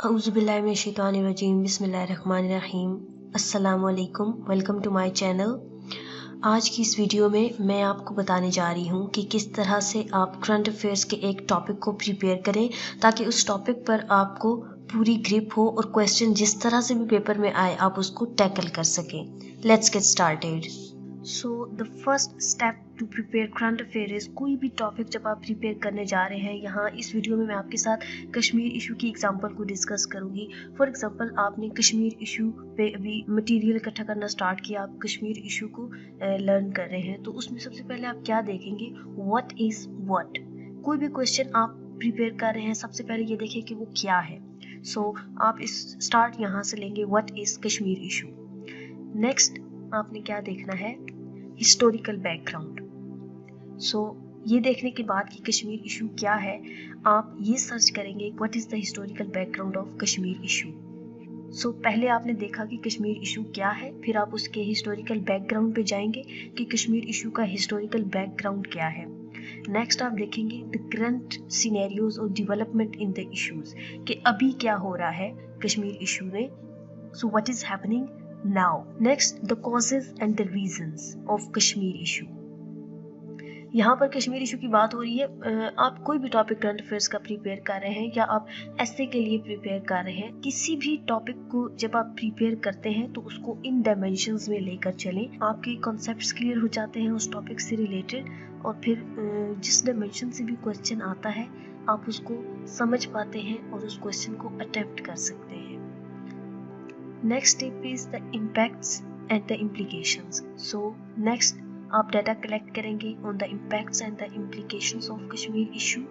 औज़ुबिल्लाहिमिनश्शैतानिर्रजीम बिस्मिल्लाहिर्रहमानिर्रहीम अस्सलामुअलैकुम। Welcome to my channel. आज की इस वीडियो में मैं आपको बताने जा रही हूँ कि किस तरह से आप करंट अफेयर्स के एक टॉपिक को प्रिपेयर करें ताकि उस टॉपिक पर आपको पूरी ग्रिप हो और क्वेश्चन जिस तरह से भी पेपर में आए आप उसको टैकल कर सकें। Let's get started. So the first step to prepare current affair is कोई भी टॉपिक जब आप प्रिपेयर करने जा रहे हैं। यहाँ इस वीडियो में मैं आपके साथ कश्मीर इशू की एग्जांपल को डिस्कस करूंगी। फॉर एग्जांपल आपने कश्मीर इशू पे अभी मटेरियल इकट्ठा करना स्टार्ट किया, आप कश्मीर इशू को लर्न कर रहे हैं, तो उसमें सबसे पहले आप क्या देखेंगे, व्हाट इज व्हाट। कोई भी क्वेश्चन आप प्रिपेयर कर रहे हैं सबसे पहले ये देखें कि वो क्या है। सो आप इस स्टार्ट यहाँ से लेंगे, what is Kashmir issue. Next आपने क्या देखना है, हिस्टोरिकल बैकग्राउंड। सो ये देखने के बाद कि कश्मीर इशू क्या है, आप ये सर्च करेंगे what is the historical background of Kashmir issue. So पहले आपने देखा कि कश्मीर इशू क्या है, फिर आप उसके हिस्टोरिकल बैकग्राउंड पे जाएंगे कि कश्मीर इशू का हिस्टोरिकल बैकग्राउंड क्या है। नेक्स्ट आप देखेंगे द करंट सिनेरियोज और डेवलपमेंट इन द इश्यूज, कि अभी क्या हो रहा है कश्मीर इशू में। So what is happening now. Next, the causes and the reasons of Kashmir issue. यहाँ पर कश्मीर इशू की बात हो रही है। आप कोई भी टॉपिक करंट अफेयर्स का प्रिपेयर कर रहे हैं या आप ऐसे के लिए प्रिपेयर कर रहे हैं, किसी भी टॉपिक को जब आप प्रिपेयर करते हैं तो उसको इन डायमेंशंस में लेकर चलें। आपके कॉन्सेप्ट्स क्लियर हो जाते हैं उस टॉपिक से रिलेटेड, और फिर जिस डायमेंशन से भी क्वेश्चन आता है आप उसको समझ पाते हैं और उस क्वेश्चन को अटेम्प्ट कर सकते हैं। Next step is the impacts and the implications. So next आप data collect करेंगे on the impacts and the implications of Kashmir issue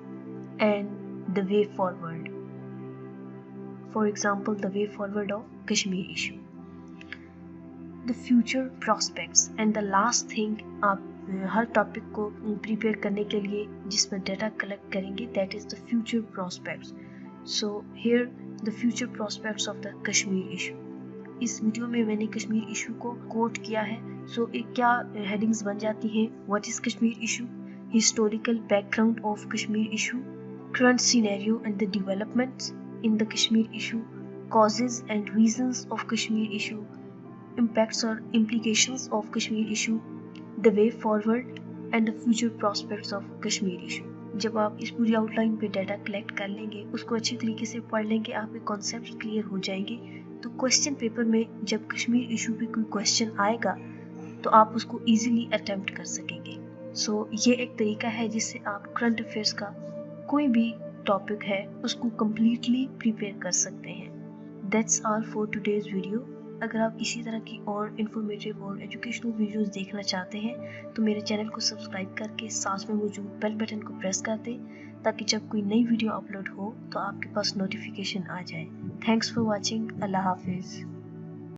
and the way forward. For example, the way forward of Kashmir issue. The future prospects and the last thing आप हर topic को prepare करने के लिए जिसमें data collect करेंगे, that is the future prospects. So here the future prospects of the Kashmir issue. इस video में मैंने कश्मीर इशू को कोट किया है। सो एक क्या हेडिंग्स बन जाती हैं, what is Kashmir issue, historical background of Kashmir issue, current scenario and the developments in the Kashmir issue, causes and reasons of Kashmir issue, impacts और implications of Kashmir issue, the way forward and the future prospects of Kashmir issue. जब आप इस पूरी outline पे data collect कर लेंगे, उसको अच्छी तरीके से पढ़ लेंगे, आपके कॉन्सेप्ट क्लियर हो जाएंगे, तो क्वेश्चन पेपर में जब कश्मीर इशू पे कोई क्वेश्चन आएगा तो आप उसको इजीली अटेम्प्ट कर सकेंगे। सो ये एक तरीका है जिससे आप करंट अफेयर्स का कोई भी टॉपिक है उसको कम्प्लीटली प्रिपेयर कर सकते हैं। That's all for today's video. अगर आप इसी तरह की और इन्फॉर्मेटिव और एजुकेशनल वीडियोस देखना चाहते हैं तो मेरे चैनल को सब्सक्राइब करके साथ में मौजूद बेल बटन को प्रेस कर दें ताकि जब कोई नई वीडियो अपलोड हो तो आपके पास नोटिफिकेशन आ जाए। Thanks for watching. अल्लाह हाफिज़।